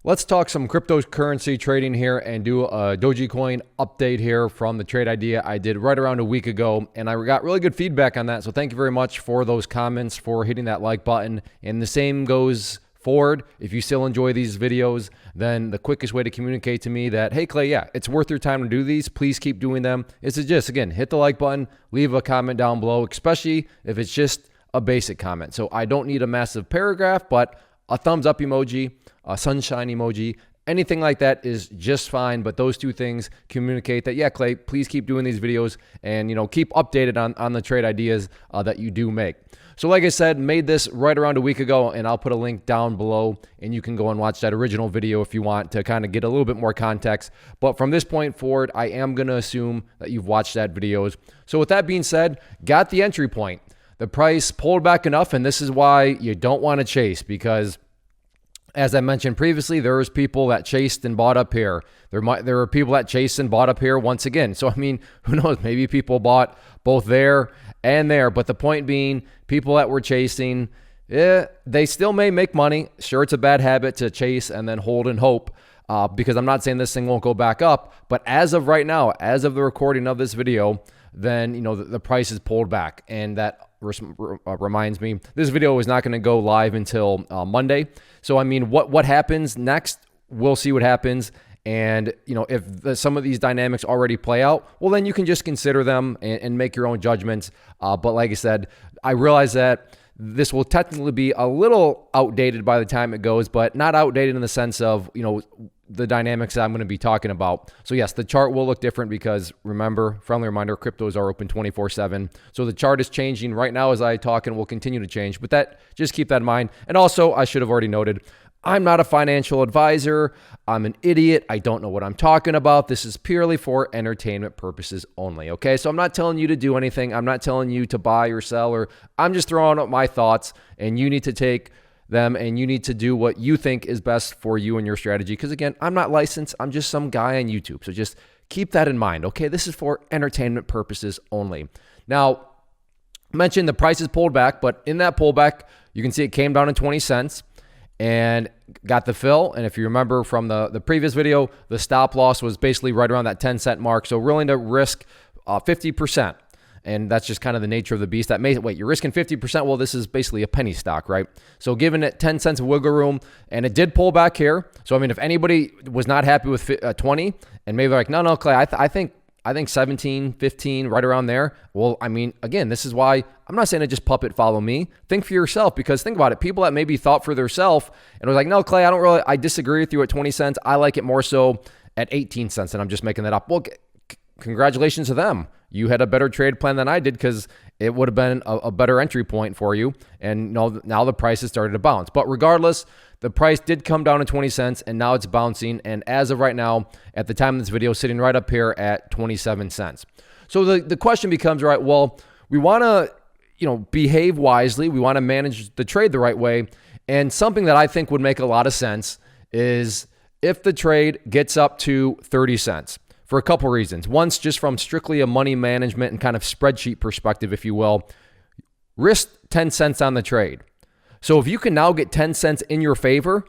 Let's talk some cryptocurrency trading here and do a DogeCoin update here from the trade idea I did right around a week ago. And I got really good feedback on that. So thank you very much for those comments, for hitting that like button. And the same goes forward. If you still enjoy these videos, then the quickest way to communicate to me that, hey Clay, yeah, it's worth your time to do these, please keep doing them, is to just, again, hit the like button, leave a comment down below, especially if it's just a basic comment. So I don't need a massive paragraph, but a thumbs up emoji, a sunshine emoji, anything like that is just fine. But those two things communicate that, yeah, Clay, please keep doing these videos and, keep updated on the trade ideas that you do make. So like I said, made this right around a week ago, and I'll put a link down below and you can go and watch that original video if you want to kind of get a little bit more context. But from this point forward, I am going to assume that you've watched that videos. So with that being said, got the entry point. The price pulled back enough, and this is why you don't want to chase, because as I mentioned previously, there was people that chased and bought up here. There were people that chased and bought up here once again. So, I mean, who knows? Maybe people bought both there and there. But the point being, people that were chasing, they still may make money. Sure, it's a bad habit to chase and then hold and hope, because I'm not saying this thing won't go back up. But as of right now, as of the recording of this video, then, the price is pulled back. And that reminds me, this video is not going to go live until Monday. So, I mean, what happens next, we'll see what happens. And, if some of these dynamics already play out, well, then you can just consider them and make your own judgments. But like I said, I realize that this will technically be a little outdated by the time it goes, but not outdated in the sense of, the dynamics that I'm going to be talking about. So yes, the chart will look different because, remember, friendly reminder, cryptos are open 24/7. So the chart is changing right now as I talk and will continue to change. But just keep that in mind. And also, I should have already noted, I'm not a financial advisor. I'm an idiot. I don't know what I'm talking about. This is purely for entertainment purposes only, okay? So I'm not telling you to do anything. I'm not telling you to buy or sell, or I'm just throwing out my thoughts, and you need to take them and you need to do what you think is best for you and your strategy. Because again, I'm not licensed. I'm just some guy on YouTube. So just keep that in mind, okay? This is for entertainment purposes only. Now, I mentioned the price is pulled back, but in that pullback, you can see it came down to 20 cents and got the fill. And if you remember from the previous video, the stop loss was basically right around that 10-cent mark. So willing to risk 50%. And that's just kind of the nature of the beast. You're risking 50%. Well, this is basically a penny stock, right? So giving it 10 cents of wiggle room, and it did pull back here. So, I mean, if anybody was not happy with 20 and maybe like, no, Clay, I think 17, 15, right around there. Well, I mean, again, this is why I'm not saying to just puppet follow me. Think for yourself, because think about it. People that maybe thought for themselves and was like, no, Clay, I disagree with you at 20 cents. I like it more so at 18 cents. And I'm just making that up. Well, congratulations to them. You had a better trade plan than I did, because it would have been a better entry point for you. And now the price has started to bounce. But regardless, the price did come down to 20 cents and now it's bouncing. And as of right now, at the time of this video, sitting right up here at 27 cents. So the question becomes, right, well, we want to, behave wisely. We want to manage the trade the right way. And something that I think would make a lot of sense is if the trade gets up to 30 cents. For a couple reasons. Once, just from strictly a money management and kind of spreadsheet perspective, if you will, risk 10 cents on the trade. So if you can now get 10 cents in your favor,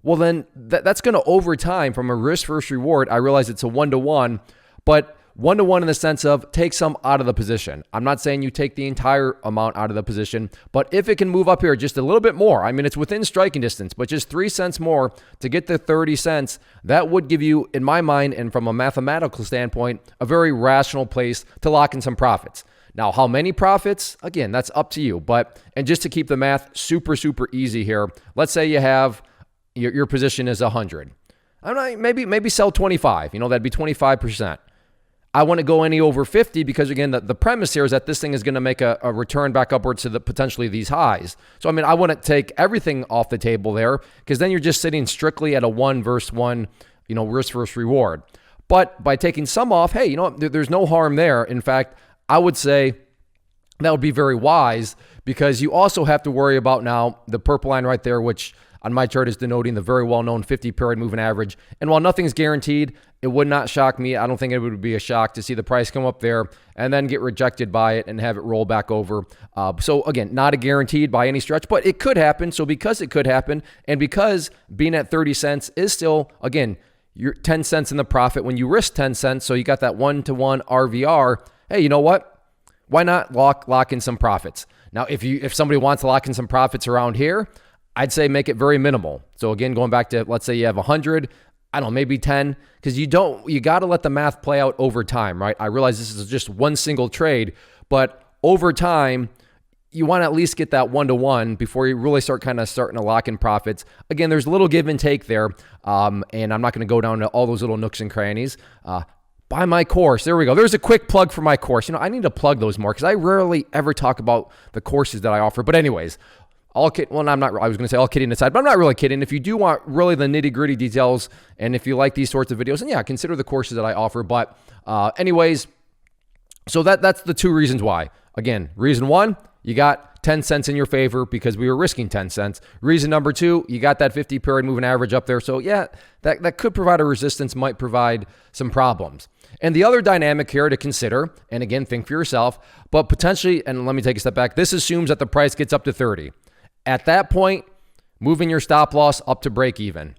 well then that's going to, over time, from a risk versus reward, I realize it's a 1-to-1, but 1-to-1 in the sense of take some out of the position. I'm not saying you take the entire amount out of the position, but if it can move up here just a little bit more, I mean, it's within striking distance, but just 3 cents more to get the 30 cents, that would give you, in my mind, and from a mathematical standpoint, a very rational place to lock in some profits. Now, how many profits? Again, that's up to you. And just to keep the math super, super easy here, let's say you have, your position is 100. I'm not, maybe sell 25, that'd be 25%. I want to go any over 50 because, again, the premise here is that this thing is going to make a return back upwards to potentially these highs. So, I mean, I want to take everything off the table there, because then you're just sitting strictly at a 1 versus 1, risk versus reward. But by taking some off, hey, there's no harm there. In fact, I would say that would be very wise, because you also have to worry about now the purple line right there, which on my chart is denoting the very well-known 50-period moving average. And while nothing's guaranteed, it would not shock me. I don't think it would be a shock to see the price come up there and then get rejected by it and have it roll back over. So again, not a guaranteed by any stretch, but it could happen. So because it could happen, and because being at 30 cents is still, again, you're 10 cents in the profit when you risk 10 cents. So you got that 1-to-1 RVR. Hey, you know what? Why not lock in some profits? Now, if somebody wants to lock in some profits around here, I'd say make it very minimal. So again, going back to, let's say you have 100, I don't know, maybe 10, because you got to let the math play out over time, right? I realize this is just one single trade, but over time, you want to at least get that 1-to-1 before you really starting to lock in profits. Again, there's a little give and take there, and I'm not going to go down to all those little nooks and crannies. Buy my course. There we go. There's a quick plug for my course. I need to plug those more because I rarely ever talk about the courses that I offer. But anyways, I was going to say all kidding aside, but I'm not really kidding. If you do want really the nitty gritty details, and if you like these sorts of videos, then yeah, consider the courses that I offer. But anyways, so that's the two reasons why. Again, reason one, you got 10 cents in your favor because we were risking 10 cents. Reason number two, you got that 50-period moving average up there. So yeah, that could provide a resistance, might provide some problems. And the other dynamic here to consider, and again, think for yourself, but potentially, and let me take a step back, this assumes that the price gets up to 30. At that point, moving your stop loss up to break even.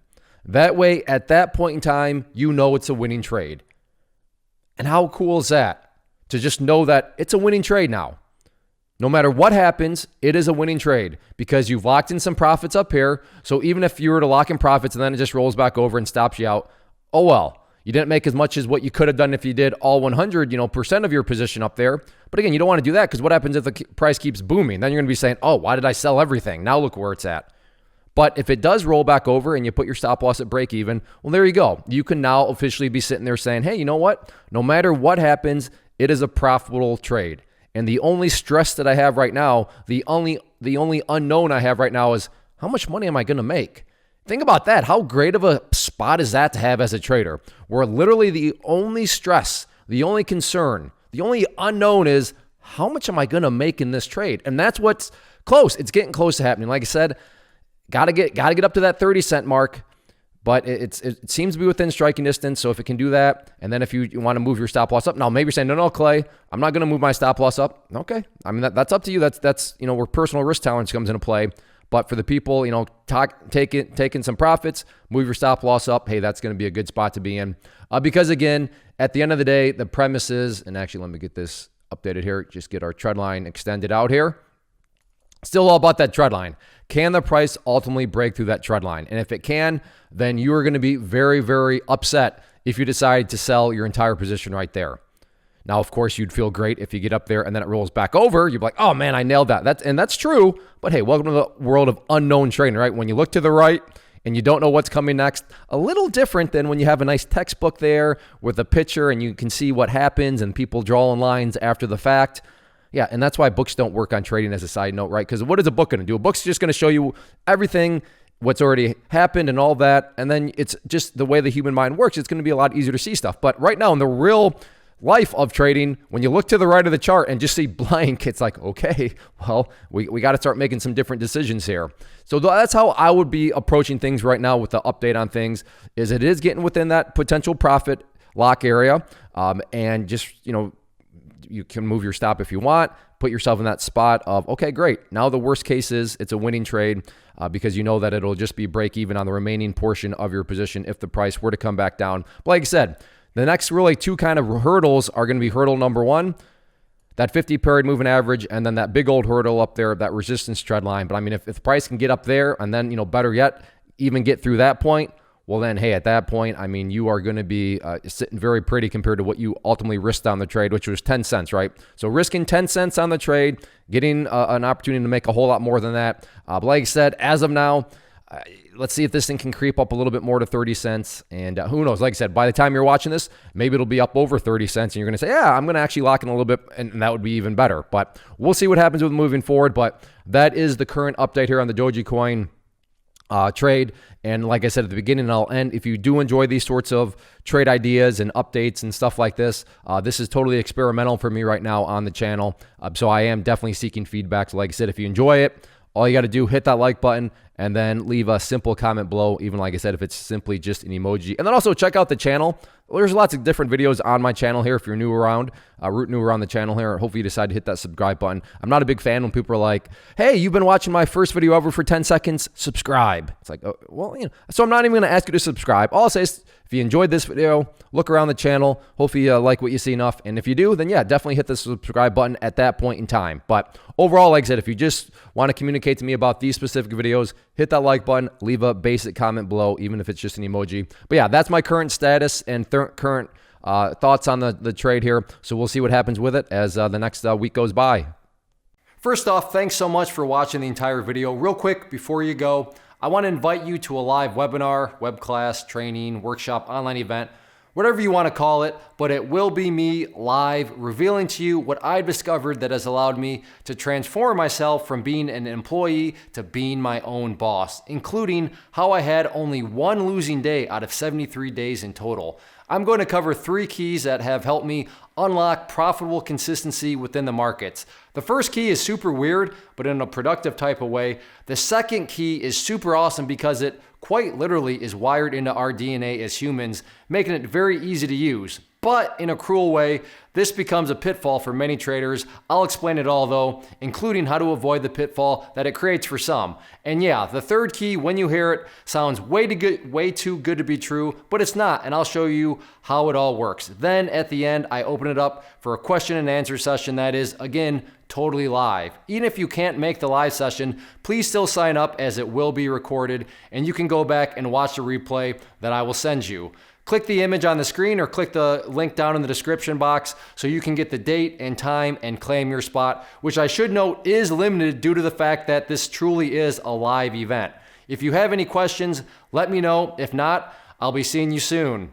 That way, at that point in time, you know it's a winning trade. And how cool is that? To just know that it's a winning trade now. No matter what happens, it is a winning trade because you've locked in some profits up here. So even if you were to lock in profits and then it just rolls back over and stops you out, oh well, you didn't make as much as what you could have done if you did all 100% of your position up there. But again, you don't want to do that because what happens if the price keeps booming? Then you're going to be saying, oh, why did I sell everything? Now look where it's at. But if it does roll back over and you put your stop loss at break even, well, there you go. You can now officially be sitting there saying, hey, you know what? No matter what happens, it is a profitable trade. And the only stress that I have right now, the only unknown I have right now is how much money am I going to make? Think about that. How great of a spot is that to have as a trader? Where literally the only stress, the only concern, the only unknown is how much am I going to make in this trade? And that's what's close. It's getting close to happening. Like I said, got to get up to that 30 cent mark. But it seems to be within striking distance. So if it can do that, and then if you want to move your stop loss up, now maybe you're saying, no, Clay, I'm not going to move my stop loss up. Okay. I mean, that's up to you. That's where personal risk tolerance comes into play. But for the people, taking some profits, move your stop loss up. Hey, that's going to be a good spot to be in. Because again, at the end of the day, the premise is, and actually let me get this updated here, just get our trend line extended out here. Still all about that trend line. Can the price ultimately break through that trend line? And if it can, then you are going to be very, very upset if you decide to sell your entire position right there. Now, of course, you'd feel great if you get up there and then it rolls back over. You'd be like, oh man, I nailed that. That's true. But hey, welcome to the world of unknown trading, right? When you look to the right and you don't know what's coming next, a little different than when you have a nice textbook there with a picture and you can see what happens and people drawing lines after the fact. Yeah, and that's why books don't work on trading as a side note, right? Because what is a book going to do? A book's just going to show you everything, what's already happened and all that. And then it's just the way the human mind works. It's going to be a lot easier to see stuff. But right now in the real life of trading, when you look to the right of the chart and just see blank, it's like, okay, well, we got to start making some different decisions here. So that's how I would be approaching things right now with the update on things, is it is getting within that potential profit lock area. And just, you can move your stop if you want, put yourself in that spot of, okay, great. Now the worst case is it's a winning trade because you know that it'll just be break even on the remaining portion of your position if the price were to come back down. But like I said, the next really two kind of hurdles are going to be hurdle number one, that 50-period moving average, and then that big old hurdle up there, that resistance trend line. But I mean, if the price can get up there and then, better yet, even get through that point, well then, hey, at that point, I mean, you are going to be sitting very pretty compared to what you ultimately risked on the trade, which was 10 cents, right? So risking 10 cents on the trade, getting an opportunity to make a whole lot more than that. But like I said, as of now, let's see if this thing can creep up a little bit more to 30 cents. And who knows? Like I said, by the time you're watching this, maybe it'll be up over 30 cents. And you're going to say, yeah, I'm going to actually lock in a little bit. And that would be even better. But we'll see what happens with moving forward. But that is the current update here on the DogeCoin trade. And like I said at the beginning, and I'll end, if you do enjoy these sorts of trade ideas and updates and stuff like this, this is totally experimental for me right now on the channel. So I am definitely seeking feedback. So like I said, if you enjoy it, all you got to do, hit that like button and then leave a simple comment below, even like I said, if it's simply just an emoji. And then also check out the channel. There's lots of different videos on my channel here if you're new around the channel here. Hopefully you decide to hit that subscribe button. I'm not a big fan when people are like, hey, you've been watching my first video ever for 10 seconds, subscribe. It's like, oh, well, so I'm not even going to ask you to subscribe. All I'll say is if you enjoyed this video, look around the channel. Hopefully you like what you see enough. And if you do, then yeah, definitely hit the subscribe button at that point in time. But overall, like I said, if you just want to communicate to me about these specific videos, hit that like button, leave a basic comment below, even if it's just an emoji. But yeah, that's my current status and current thoughts on the trade here. So we'll see what happens with it as the next week goes by. First off, thanks so much for watching the entire video. Real quick, before you go, I want to invite you to a live webinar, web class, training, workshop, online event, whatever you want to call it, but it will be me live revealing to you what I've discovered that has allowed me to transform myself from being an employee to being my own boss, including how I had only one losing day out of 73 days in total. I'm going to cover 3 keys that have helped me unlock profitable consistency within the markets. The first key is super weird, but in a productive type of way. The second key is super awesome because it quite literally is wired into our DNA as humans, making it very easy to use. But in a cruel way, this becomes a pitfall for many traders. I'll explain it all though, including how to avoid the pitfall that it creates for some. And yeah, the third key, when you hear it, sounds way too good to be true, but it's not, and I'll show you how it all works. Then at the end, I open it up for a question and answer session that is, again, totally live. Even if you can't make the live session, please still sign up as it will be recorded, and you can go back and watch the replay that I will send you. Click the image on the screen or click the link down in the description box so you can get the date and time and claim your spot, which I should note is limited due to the fact that this truly is a live event. If you have any questions, let me know. If not, I'll be seeing you soon.